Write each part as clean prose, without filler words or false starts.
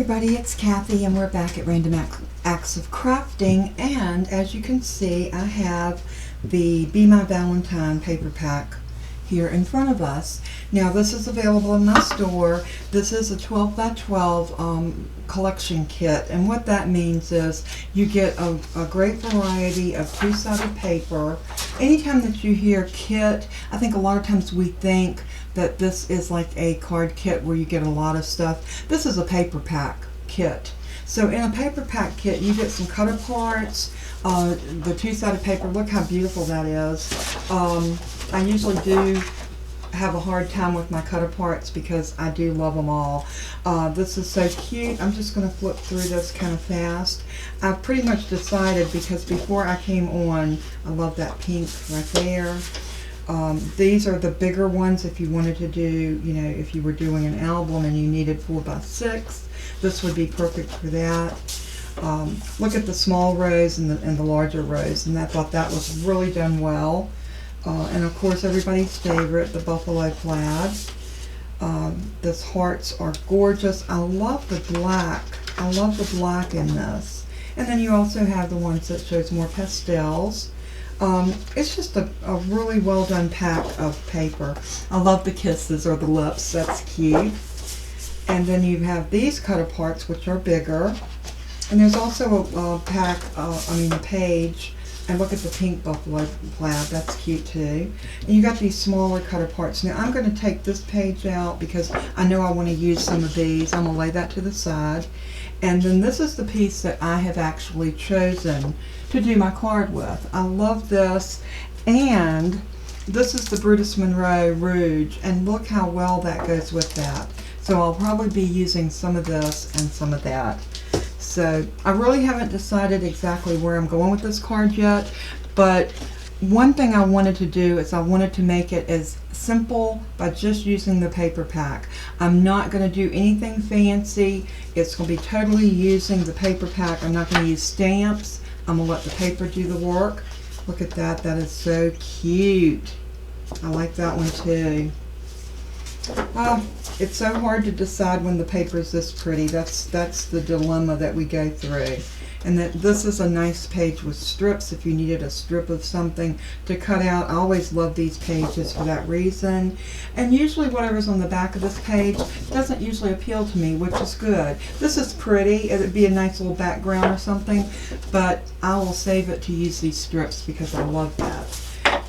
everybody, it's Kathy and we're back at Random Acts of Crafting, and as you can see I have the Be My Valentine paper pack here in front of us. Now this is available in my store. This is a 12 by 12 collection kit, and what that means is you get a great variety of two-sided paper. Anytime that you hear kit, I think a lot of times we think that this is like a card kit where you get a lot of stuff. This is a paper pack kit. So in a paper pack kit you get some cut aparts, the two-sided paper. Look how beautiful that is. I usually do have a hard time with my cut aparts because I do love them all. This is so cute. I'm just going to flip through this kind of fast. I've pretty much decided, because before I came on, I love that pink right there. These are the bigger ones if you wanted to do, you know, if you were doing an album and you needed 4 by 6, this would be perfect for that. Look at the small rose and the larger rose, and I thought that was really done well. And of course everybody's favorite, the buffalo plaid. These hearts are gorgeous. I love the black. I love the black in this. And then you also have the ones that shows more pastels. It's just a really well done pack of paper. I love the kisses or the lips. That's cute. And then you have these cut aparts, which are bigger. And there's also a pack, a page. And look at the pink buffalo plaid, that's cute too. And you got these smaller cut aparts. Now I'm going to take this page out because I know I want to use some of these. I'm going to lay that to the side. And then this is the piece that I have actually chosen to do my card with. I love this. And this is the Brutus Monroe Rouge. And look how well that goes with that. So I'll probably be using some of this and some of that. So I really haven't decided exactly where I'm going with this card yet, but one thing I wanted to do is I wanted to make it as simple by just using the paper pack. I'm not going to do anything fancy. It's going to be totally using the paper pack. I'm not going to use stamps. I'm going to let the paper do the work. Look at that. That is so cute. I like that one too. It's so hard to decide when the paper is this pretty. That's the dilemma that we go through. And that this is a nice page with strips if you needed a strip of something to cut out. I always love these pages for that reason. And usually whatever's on the back of this page doesn't usually appeal to me, which is good. This is pretty. It would be a nice little background or something, but I will save it to use these strips because I love that.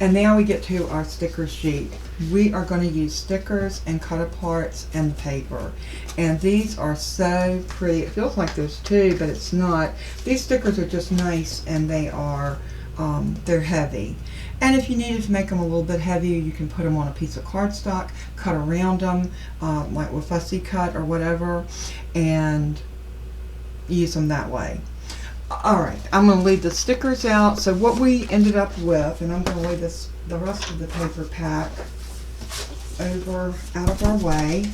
And now we get to our sticker sheet. We are going to use stickers and cut aparts and paper. And these are so pretty. It feels like there's two, but it's not. These stickers are just nice, and they are, they're heavy. And if you needed to make them a little bit heavier, you can put them on a piece of cardstock, cut around them, like with fussy cut or whatever, and use them that way. Alright, I'm going to leave the stickers out. So what we ended up with, and I'm going to lay the rest of the paper pack over out of our way.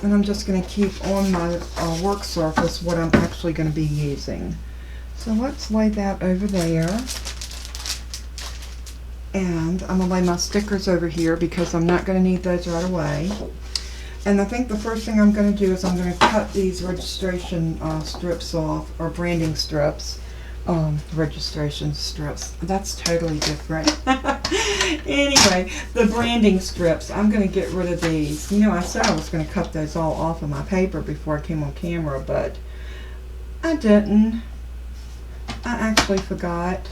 And I'm just going to keep on my work surface what I'm actually going to be using. So let's lay that over there. And I'm going to lay my stickers over here because I'm not going to need those right away. And I think the first thing I'm going to do is I'm going to cut these registration strips off, or branding strips. Registration strips. That's totally different. Anyway, the branding strips. I'm going to get rid of these. You know, I said I was going to cut those all off of my paper before I came on camera, but I didn't. I actually forgot.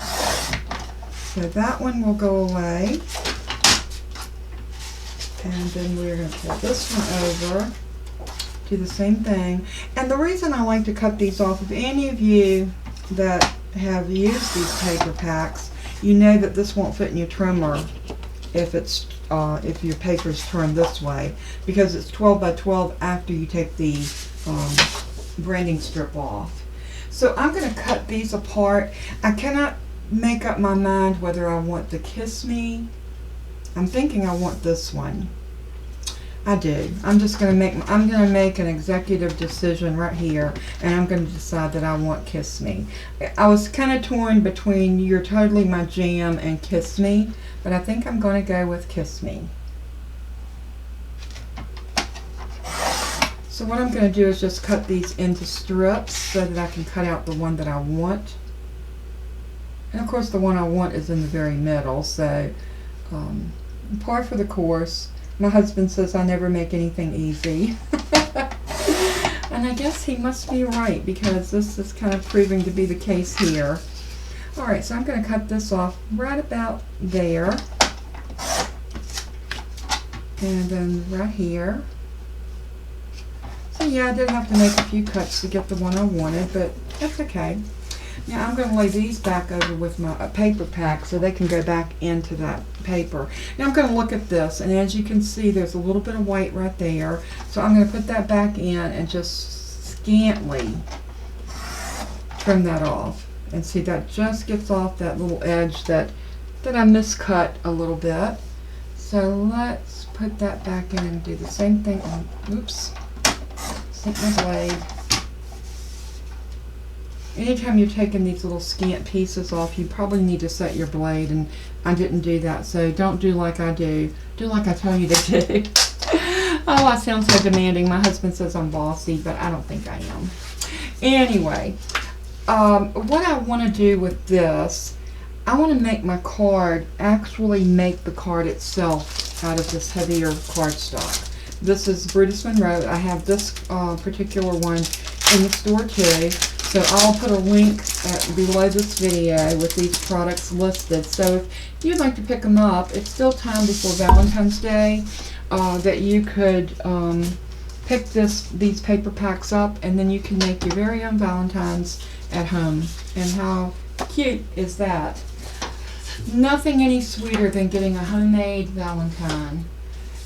So that one will go away. And then we're going to put this one over, do the same thing. And the reason I like to cut these off, if any of you that have used these paper packs, you know that this won't fit in your trimmer if your paper is turned this way, because it's 12 by 12 after you take the branding strip off. So I'm going to cut these apart. I cannot make up my mind whether I want the Kiss Me. I'm thinking I want this one. I do. I'm going to make an executive decision right here, and I'm going to decide that I want Kiss Me. I was kind of torn between You're Totally My Jam and Kiss Me, but I think I'm going to go with Kiss Me. So what I'm going to do is just cut these into strips so that I can cut out the one that I want. And of course the one I want is in the very middle, so par for the course. My husband says I never make anything easy. And I guess he must be right, because this is kind of proving to be the case here. Alright, so I'm going to cut this off right about there. And then right here. So yeah, I did have to make a few cuts to get the one I wanted, but that's okay. Now I'm going to lay these back over with my paper pack so they can go back into that paper. Now I'm going to look at this, and as you can see there's a little bit of white right there. So I'm going to put that back in and just scantly trim that off. And see, that just gets off that little edge that I miscut a little bit. So let's put that back in and do the same thing on, oops, sink my blade. Anytime you're taking these little scant pieces off, you probably need to set your blade, and I didn't do that, so don't do like I do. Do like I tell you to do. Oh, I sound so demanding. My husband says I'm bossy, but I don't think I am. Anyway, what I want to do with this, I want to make my card, actually make the card itself out of this heavier cardstock. This is Brutus Monroe. I have this particular one in the store too. So I'll put a link below this video with these products listed. So if you'd like to pick them up, it's still time before Valentine's Day that you could pick these paper packs up, and then you can make your very own Valentines at home. And how cute is that? Nothing any sweeter than getting a homemade Valentine.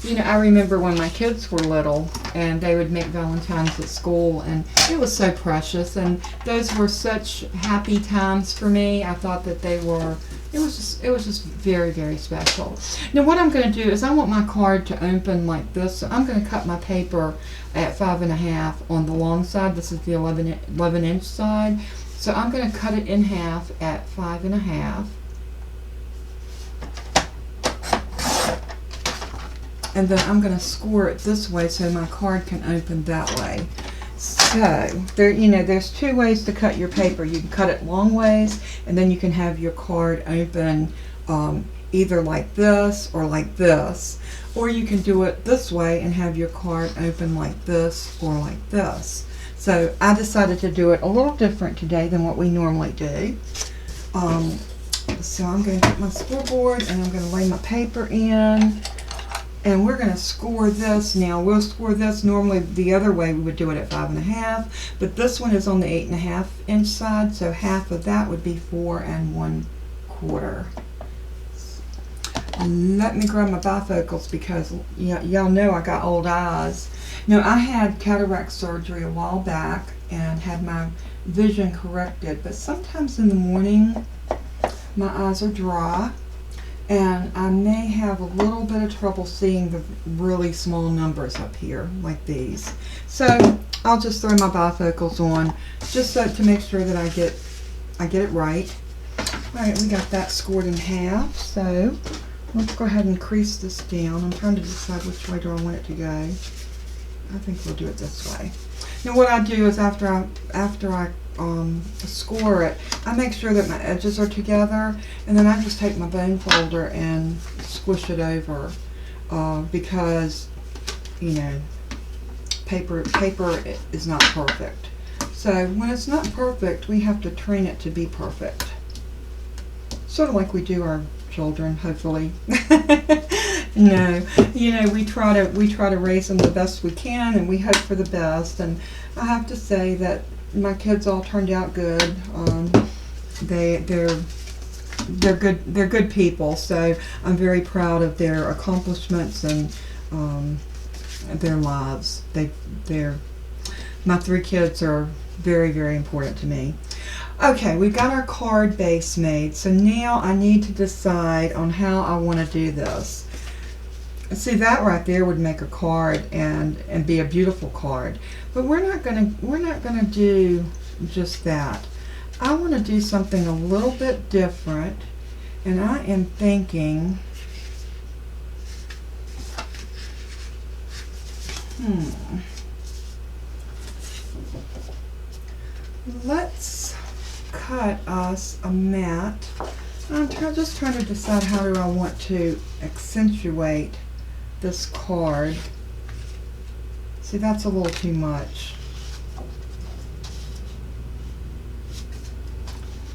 You know, I remember when my kids were little and they would make Valentines at school, and it was so precious, and those were such happy times for me. I thought that it was just very, very special. Now what I'm going to do is I want my card to open like this, so I'm going to cut my paper at 5.5 on the long side. This is the 11-inch side. So I'm going to cut it in half at 5.5. And then I'm going to score it this way so my card can open that way. So, there's two ways to cut your paper. You can cut it long ways, and then you can have your card open either like this or like this. Or you can do it this way and have your card open like this or like this. So I decided to do it a little different today than what we normally do. So I'm going to get my scoreboard, and I'm going to lay my paper in. And we're going to score this. Now we'll score this normally the other way. We would do it at 5.5, but this one is on the 8.5-inch side, so half of that would be 4 1/4. Let me grab my bifocals, because y'all know I got old eyes. Now I had cataract surgery a while back and had my vision corrected, but sometimes in the morning my eyes are dry, and I may have a little bit of trouble seeing the really small numbers up here like these. So I'll just throw my bifocals on just so to make sure that I get it right. Alright, we got that scored in half, so let's go ahead and crease this down. I'm trying to decide which way do I want it to go. I think we'll do it this way. Now what I do is after I score it, I make sure that my edges are together, and then I just take my bone folder and squish it over, because paper is not perfect. So when it's not perfect, we have to train it to be perfect, sort of like we do our children, hopefully. No, we try to raise them the best we can, and we hope for the best. And I have to say that my kids all turned out good. They're good people, so I'm very proud of their accomplishments and their lives. My 3 kids are very, very important to me. Okay, we've got our card base made, so now I need to decide on how I want to do this. See, that right there would make a card and be a beautiful card. But we're not gonna do just that. I want to do something a little bit different, and I am thinking, let's cut us a mat. I'm just trying to decide how do I want to accentuate this card. See, that's a little too much.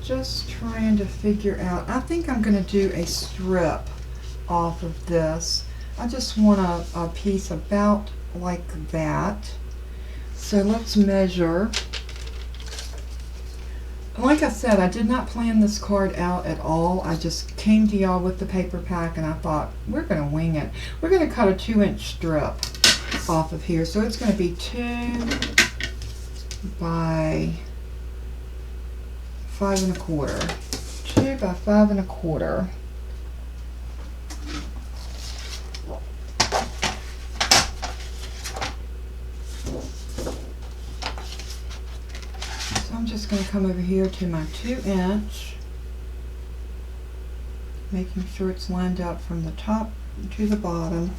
Just trying to figure out. I think I'm going to do a strip off of this. I just want a piece about like that. So let's measure. Like I said, I did not plan this card out at all. I just came to y'all with the paper pack and I thought, we're going to wing it. We're going to cut a 2-inch strip off of here. So it's going to be 2 by 5 1/4. 2 by 5 1/4. So I'm just going to come over here to my 2-inch, making sure it's lined up from the top to the bottom.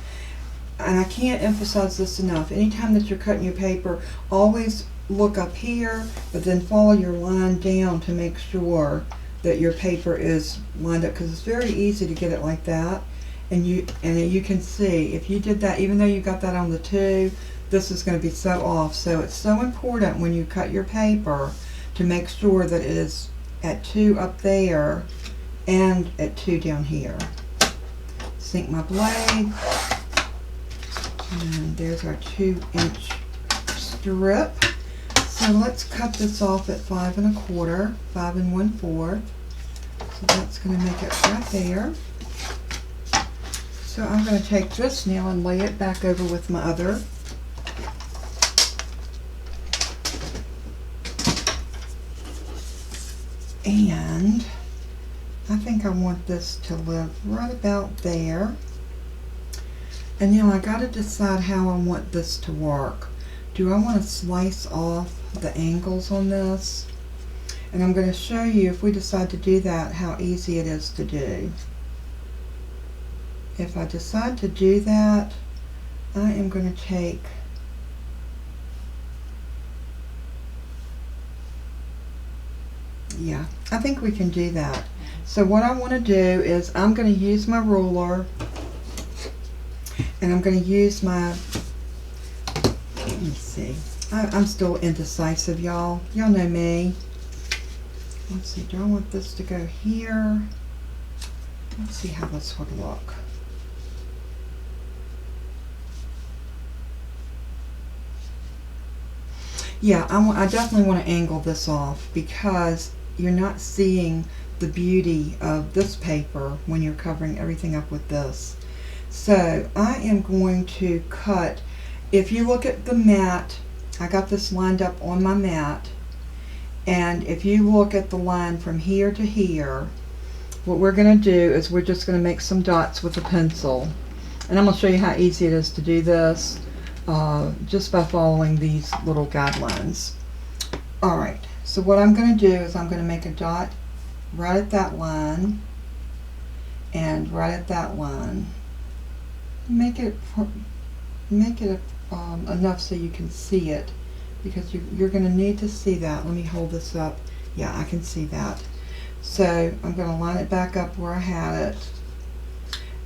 And I can't emphasize this enough. Anytime that you're cutting your paper, always look up here, but then follow your line down to make sure that your paper is lined up, because it's very easy to get it like that. And you can see, if you did that, even though you got that on the 2, this is going to be so off. So it's so important when you cut your paper to make sure that it is at 2 up there and at 2 down here. Sink my blade, and there's our 2-inch strip. So let's cut this off at 5 1/4, 5 1/4. So that's going to make it right there. So I'm going to take this now and lay it back over with my other. And I think I want this to live right about there. And now I got to decide how I want this to work. Do I want to slice off the angles on this? And I'm going to show you, if we decide to do that, how easy it is to do. If I decide to do that, I am going to take yeah, I think we can do that. So what I want to do is I'm going to use my ruler, and I'm going to use my, let me see, I'm still indecisive, y'all. Y'all know me. Let's see, do I want this to go here? Let's see how this would look. Yeah, I definitely want to angle this off, because you're not seeing the beauty of this paper when you're covering everything up with this. So I am going to cut, if you look at the mat, I got this lined up on my mat, and if you look at the line from here to here, what we're going to do is we're just going to make some dots with a pencil. And I'm going to show you how easy it is to do this just by following these little guidelines. Alright, so what I'm going to do is I'm going to make a dot right at that line and right at that line. Make it enough so you can see it, because you're going to need to see that. Let me hold this up. Yeah, I can see that. So I'm going to line it back up where I had it.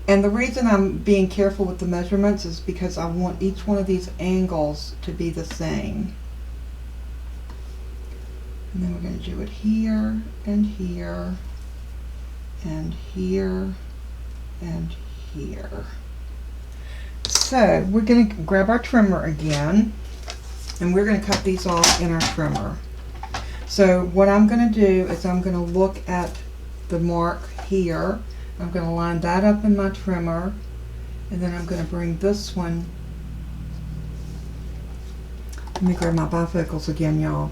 And the reason I'm being careful with the measurements is because I want each one of these angles to be the same. And then we're going to do it here and here and here and here. So we're going to grab our trimmer again, and we're going to cut these off in our trimmer. So what I'm going to do is I'm going to look at the mark here. I'm going to line that up in my trimmer, and then I'm going to bring this one. Let me grab my bifocals again, y'all.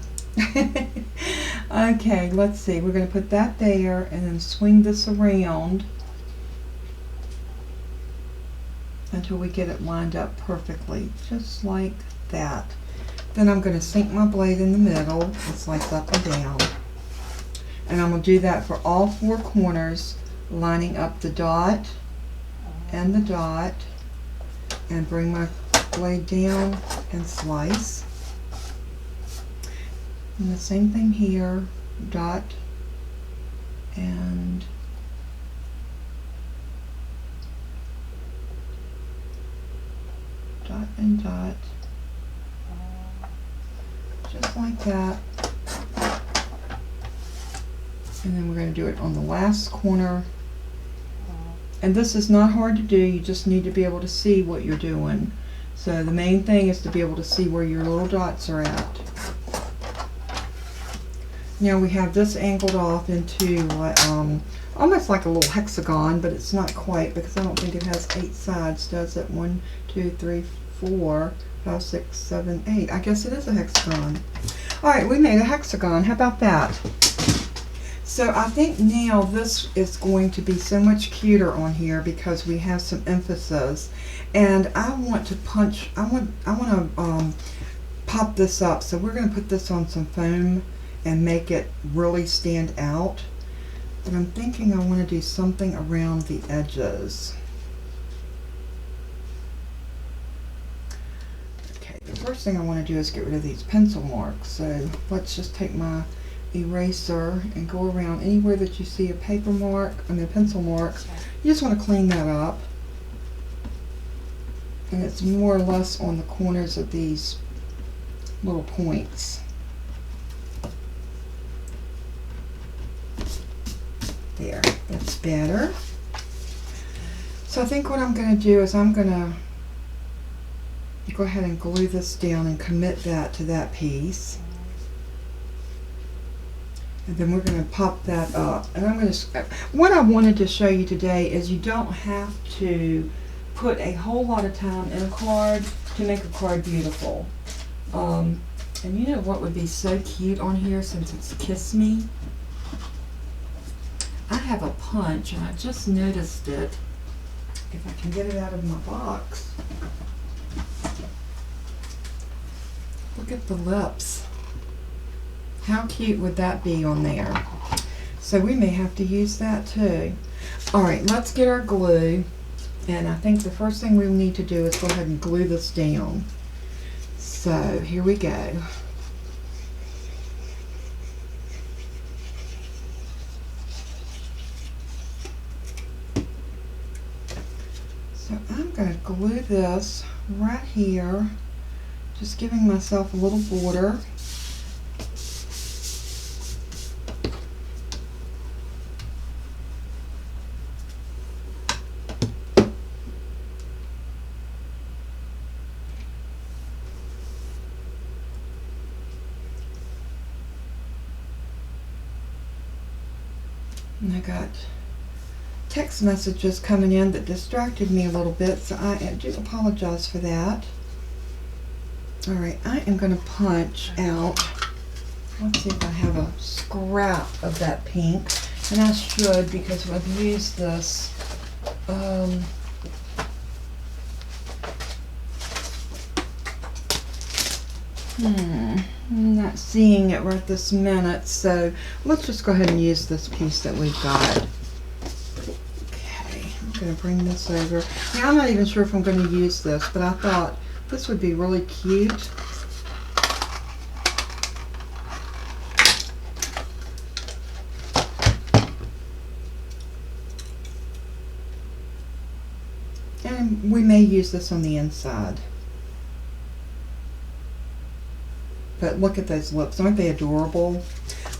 Okay, let's see. We're going to put that there and then swing this around until we get it lined up perfectly, just like that. Then I'm going to sink my blade in the middle and slice up and down. And I'm going to do that for all 4 corners, lining up the dot and the dot, and bring my blade down and slice. And the same thing here, dot and dot and dot, just like that. And then we're going to do it on the last corner. And this is not hard to do, you just need to be able to see what you're doing. So the main thing is to be able to see where your little dots are at. Now we have this angled off into almost like a little hexagon, but it's not quite because I don't think it has 8 sides, does it? 1, 2, 3, 4, 5, 6, 7, 8. I guess it is a hexagon. Alright, we made a hexagon. How about that? So I think now this is going to be so much cuter on here because we have some emphasis, and I want to punch. I want to pop this up. So we're going to put this on some foam and make it really stand out. But I'm thinking I want to do something around the edges. Okay, the first thing I want to do is get rid of these pencil marks. So let's just take my eraser and go around anywhere that you see a paper mark, a pencil mark. You just want to clean that up. And it's more or less on the corners of these little points. There, that's better. So I think what I'm going to do is I'm going to go ahead and glue this down and commit that to that piece. And then we're going to pop that up. And I'm going to, what I wanted to show you today is you don't have to put a whole lot of time in a card to make a card beautiful. And you know what would be so cute on here since it's Kiss Me? I have a punch and I just noticed it. If I can get it out of my box. Look at the lips. How cute would that be on there? So we may have to use that too. Alright, let's get our glue. And I think the first thing we need to do is go ahead and glue this down. So here we go. So I'm going to glue this right here, just giving myself a little border. And I got text messages coming in that distracted me a little bit, so I do apologize for that. Alright, I am going to punch out, let's see if I have a scrap of that pink, and I should because I've used this. I'm not seeing it right this minute, so let's just go ahead and use this piece that we've got. Okay, I'm going to bring this over. Now, I'm not even sure if I'm going to use this, but I thought this would be really cute. And we may use this on the inside. But look at those lips, aren't they adorable?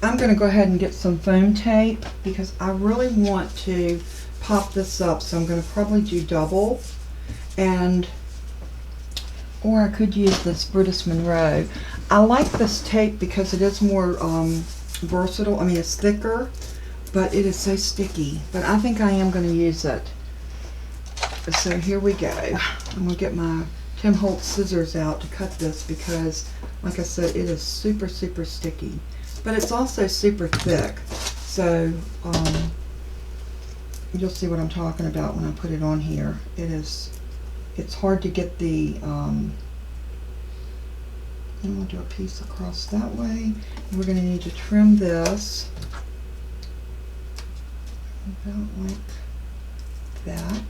I'm going to go ahead and get some foam tape because I really want to pop this up, so I'm going to probably do double, or I could use this Brutus Monroe. I like this tape because it is more versatile. I mean, it's thicker, but it is so sticky. But I think I am going to use it. So here we go. I'm going to get my Tim Holtz scissors out to cut this because, like I said, it is super, super sticky. But it's also super thick. So you'll see what I'm talking about when I put it on here. It's hard to get the, and we'll do a piece across that way. We're going to need to trim this about like that.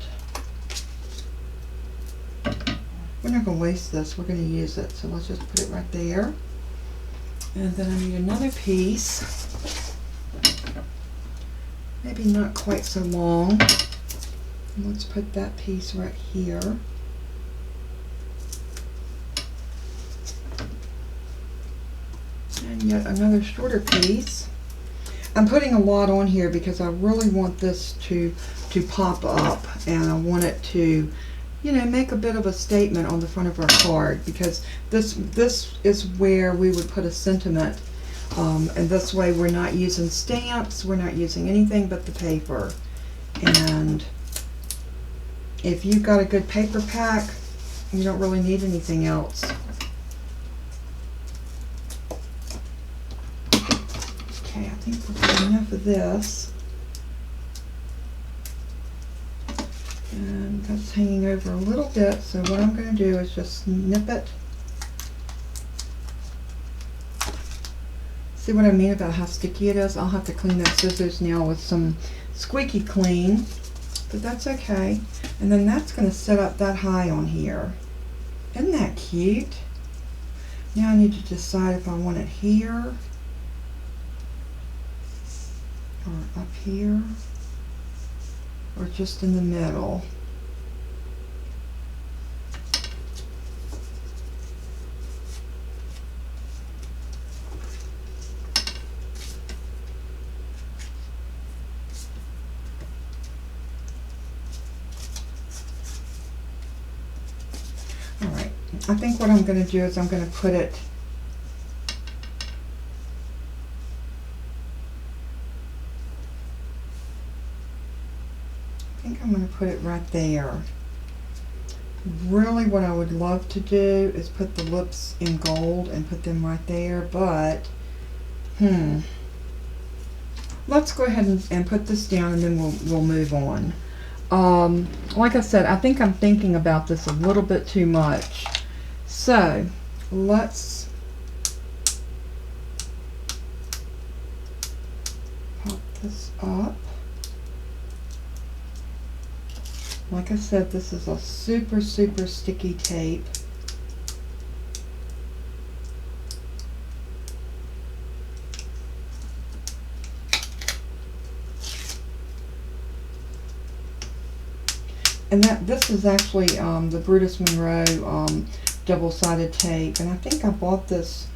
We're not going to waste this, we're going to use it, so let's just put it right there. And then I need another piece, maybe not quite so long. And let's put that piece right here. And yet another shorter piece. I'm putting a lot on here because I really want this to pop up, and I want it to, you know, make a bit of a statement on the front of our card, because this is where we would put a sentiment, and this way we're not using stamps, we're not using anything but the paper. And if you've got a good paper pack, you don't really need anything else. Okay, I think we've got enough of this. And that's hanging over a little bit, so what I'm going to do is just snip it. See what I mean about how sticky it is? I'll have to clean those scissors now with some squeaky clean, but that's okay. And then that's going to set up that high on here. Isn't that cute? Now I need to decide if I want it here or up here, or just in the middle. All right, I think what I'm going to do is I'm going to put it right there. Really what I would love to do is put the lips in gold and put them right there, but let's go ahead and put this down, and then we'll move on. Like I said, I think I'm thinking about this a little bit too much, so let's pop this up. Like I said, this is a super sticky tape. And this is actually the Brutus Monroe double-sided tape, and I think I bought this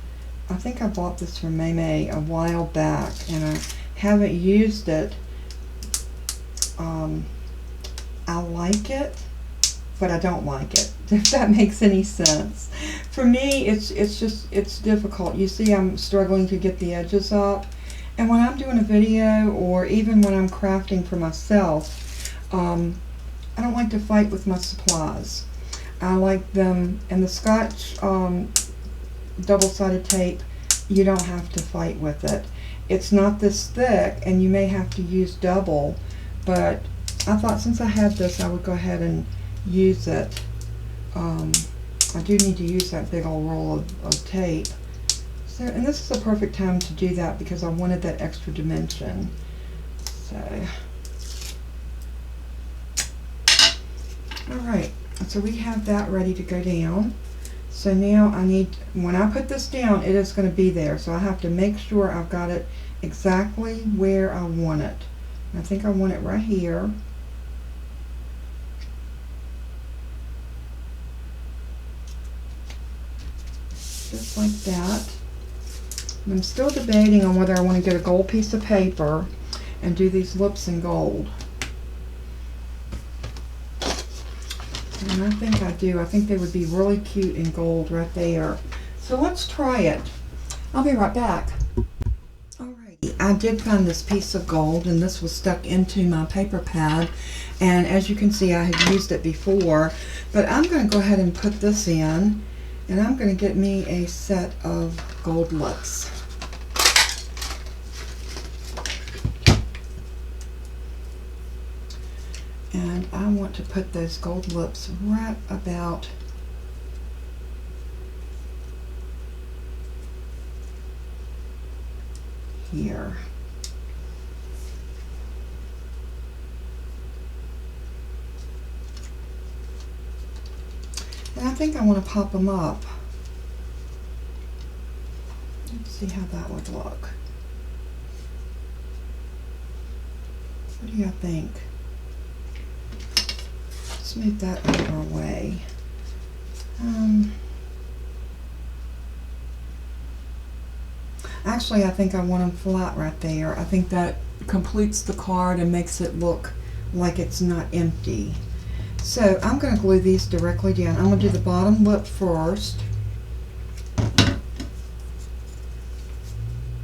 from May a while back, and I haven't used it. I like it, but I don't like it, if that makes any sense. For me, it's difficult. You see, I'm struggling to get the edges up, and when I'm doing a video, or even when I'm crafting for myself, I don't like to fight with my supplies. I like them, and the Scotch double-sided tape, you don't have to fight with it. It's not this thick, and you may have to use double, but I thought since I had this, I would go ahead and use it. I do need to use that big old roll of tape. So, and this is a perfect time to do that because I wanted that extra dimension. So, alright, so we have that ready to go down. So now when I put this down, it is going to be there. So I have to make sure I've got it exactly where I want it. I think I want it right here. Just like that. And I'm still debating on whether I want to get a gold piece of paper and do these lips in gold. And I think I do. I think they would be really cute in gold right there. So let's try it. I'll be right back. Alrighty, I did find this piece of gold, and this was stuck into my paper pad. And as you can see, I had used it before. But I'm going to go ahead and put this in. And I'm going to get me a set of gold lips. And I want to put those gold lips right about here. And I think I want to pop them up. Let's see see how that would look. What do y'all think? Let's move that out of our way. Actually, I think I want them flat right there. I think that completes the card and makes it look like it's not empty. So I'm going to glue these directly down. I'm going to do the bottom lip first.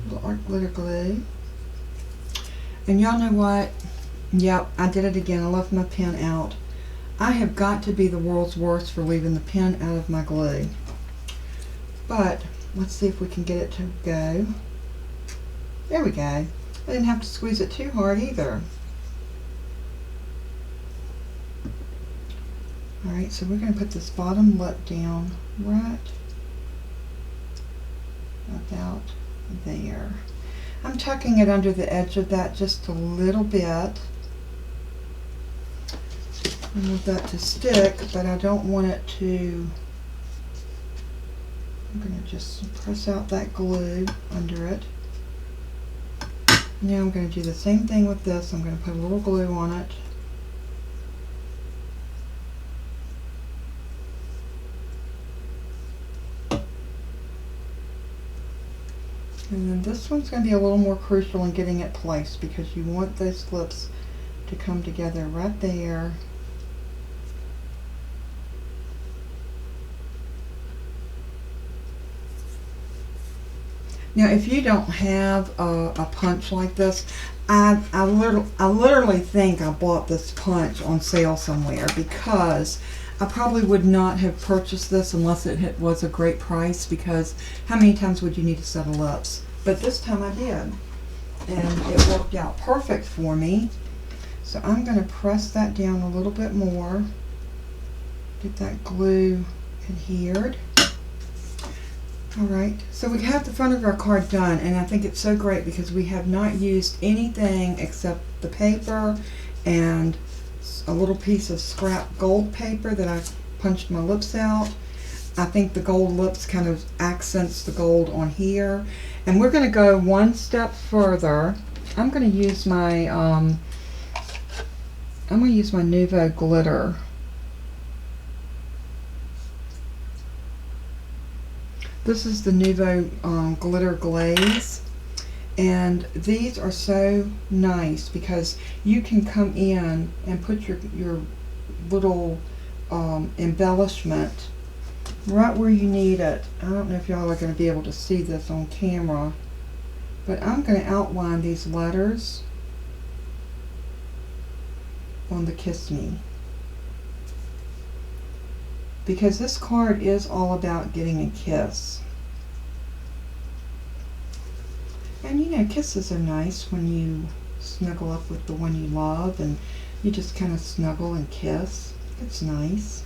Little art glitter glue. And y'all know what? Yep, I did it again. I left my pen out. I have got to be the world's worst for leaving the pen out of my glue. But let's see if we can get it to go. There we go. I didn't have to squeeze it too hard either. Alright, so we're going to put this bottom lip down right about there. I'm tucking it under the edge of that just a little bit. I want that to stick, but I don't want it to. I'm going to just press out that glue under it. Now I'm going to do the same thing with this. I'm going to put a little glue on it. And then this one's going to be a little more crucial in getting it placed because you want those lips to come together right there. Now, if you don't have a punch like this, I literally think I bought this punch on sale somewhere because I probably would not have purchased this unless it was a great price, because how many times would you need a set of lips? But this time I did, and it worked out perfect for me. So I'm going to press that down a little bit more, get that glue adhered. Alright, so we have the front of our card done, and I think it's so great because we have not used anything except the paper and a little piece of scrap gold paper that I punched my lips out. I think the gold lips kind of accents the gold on here. And we're going to go one step further. I'm going to use my Nouveau glitter. This is the Nouveau glitter glaze, and these are so nice because you can come in and put your little embellishment right where you need it. I don't know if y'all are going to be able to see this on camera, but I'm going to outline these letters on the Kiss Me, because this card is all about getting a kiss. And you know, kisses are nice when you snuggle up with the one you love and you just kind of snuggle and kiss. It's nice.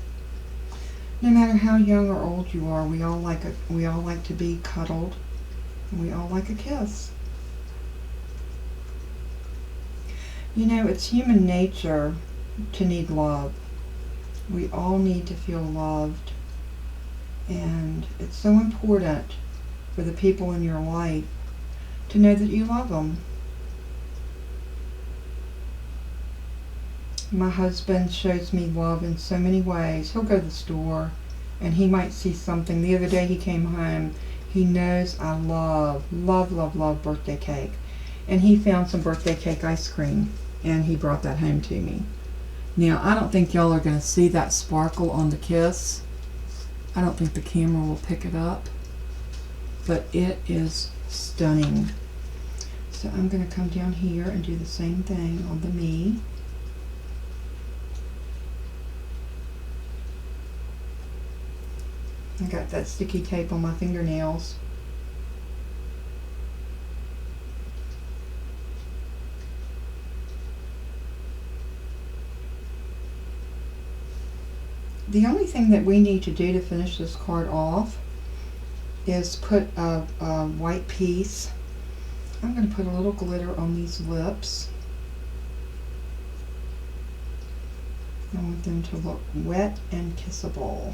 No matter how young or old you are, we all like to be cuddled, and we all like a kiss. You know, it's human nature to need love. We all need to feel loved, and it's so important for the people in your life to know that you love them. My husband shows me love in so many ways. He'll go to the store and he might see something. The other day he came home. He knows I love birthday cake, and he found some birthday cake ice cream and he brought that home to me. Now, I don't think y'all are going to see that sparkle on the kiss. I don't think the camera will pick it up, but it is stunning. So I'm going to come down here and do the same thing on the me. I got that sticky tape on my fingernails. The only thing that we need to do to finish this card off is put a white piece. I'm going to put a little glitter on these lips. I want them to look wet and kissable.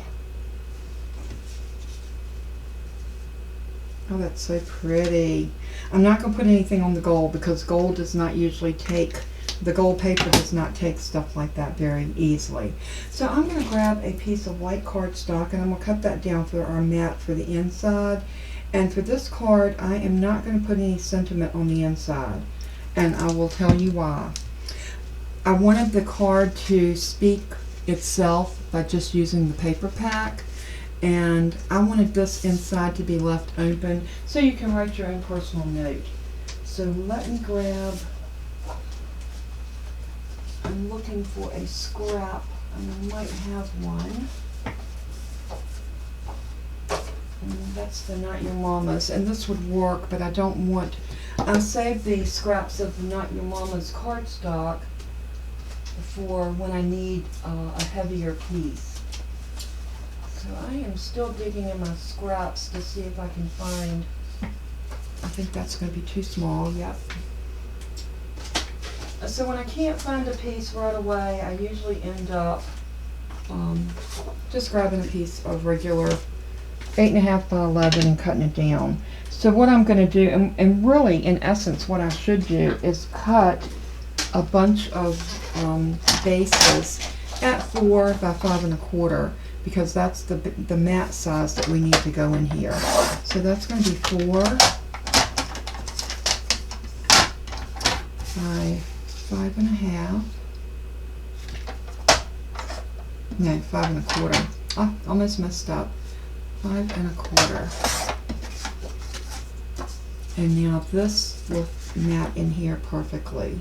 Oh, that's so pretty. I'm not going to put anything on the gold because gold does not usually take, the gold paper does not take stuff like that very easily. So I'm going to grab a piece of white cardstock and I'm going to cut that down for our mat for the inside. And for this card, I am not going to put any sentiment on the inside. And I will tell you why. I wanted the card to speak itself by just using the paper pack. And I wanted this inside to be left open so you can write your own personal note. So let me grab, I'm looking for a scrap, and I might have one. And that's the Not Your Mama's, and this would work, but I don't want, I saved the scraps of the Not Your Mama's cardstock for when I need a heavier piece. So I am still digging in my scraps to see if I can find, I think that's going to be too small, yep. So when I can't find a piece right away, I usually end up just grabbing a piece of regular 8.5 by 11 and cutting it down. So what I'm going to do, and really in essence what I should do, is cut a bunch of bases at 4 by 5 1/4. Because that's the mat size that we need to go in here. So that's going to be 4 by 5 1/2. No, 5 1/4. Oh, almost messed up. 5 1/4. And now this will mat in here perfectly.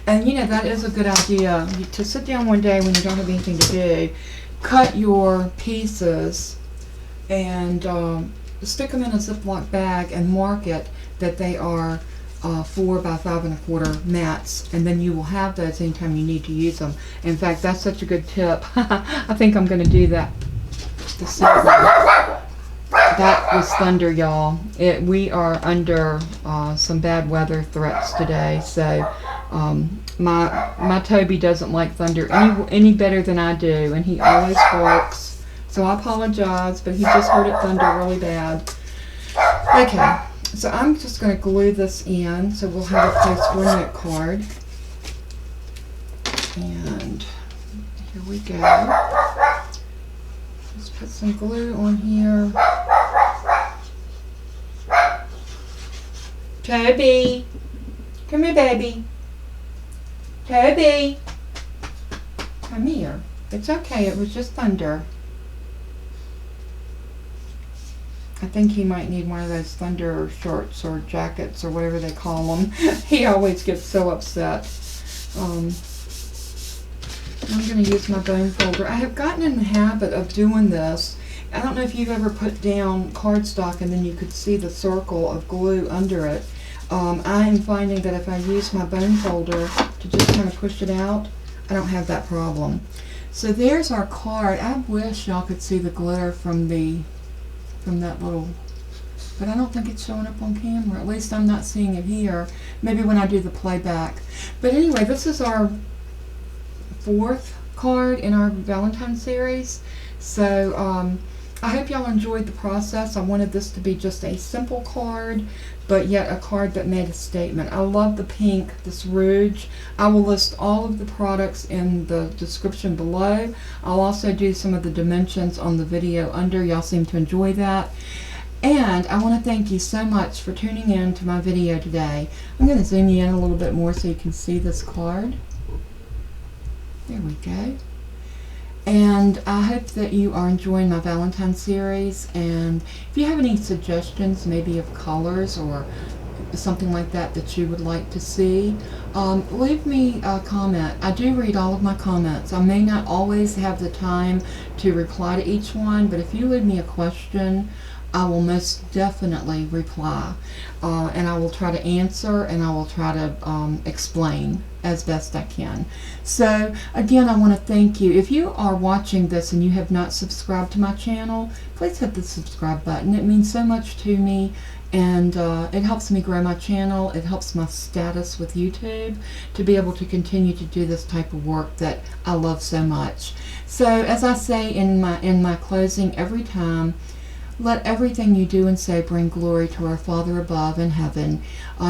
And you know, that is a good idea to sit down one day when you don't have anything to do. Cut your pieces and stick them in a Ziploc bag and mark it that they are 4 by 5 1/4 mats, and then you will have those anytime you need to use them. In fact, that's such a good tip. I think I'm going to do that this evening. That was thunder, y'all. We are under some bad weather threats today, so my Toby doesn't like thunder any better than I do, and he always barks. So I apologize, but he just heard it thunder really bad. Okay, so I'm just going to glue this in, so we'll have a place for a note card. And here we go. Just put some glue on here. Toby, come here, baby. Toby, come here. It's okay, it was just thunder. I think he might need one of those thunder shorts or jackets or whatever they call them. He always gets so upset. I'm going to use my bone folder. I have gotten in the habit of doing this. I don't know if you've ever put down cardstock and then you could see the circle of glue under it. I am finding that if I use my bone folder to just kind of push it out, I don't have that problem. So there's our card. I wish y'all could see the glitter from that little, but I don't think it's showing up on camera. At least I'm not seeing it here. Maybe when I do the playback. But anyway, this is our 4th card in our Valentine series. So I hope y'all enjoyed the process. I wanted this to be just a simple card, but yet a card that made a statement. I love the pink, this rouge. I will list all of the products in the description below. I'll also do some of the dimensions on the video under. Y'all seem to enjoy that. And I want to thank you so much for tuning in to my video today. I'm going to zoom you in a little bit more so you can see this card. There we go. And I hope that you are enjoying my Valentine series, and if you have any suggestions maybe of colors or something like that that you would like to see, leave me a comment. I do read all of my comments. I may not always have the time to reply to each one, but if you leave me a question, I will most definitely reply, and I will try to answer, and I will try to explain as best I can. So again, I want to thank you. If you are watching this and you have not subscribed to my channel, please hit the subscribe button. It means so much to me, and it helps me grow my channel. It helps my status with YouTube to be able to continue to do this type of work that I love so much. So as I say in my closing every time, Let everything you do and say bring glory to our Father above in heaven.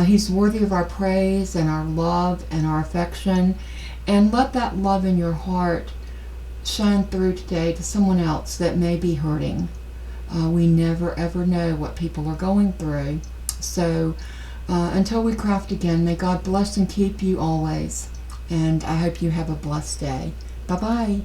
He's worthy of our praise and our love and our affection. And let that love in your heart shine through today to someone else that may be hurting. We never ever know what people are going through. So until we craft again, may God bless and keep you always. And I hope you have a blessed day. Bye-bye.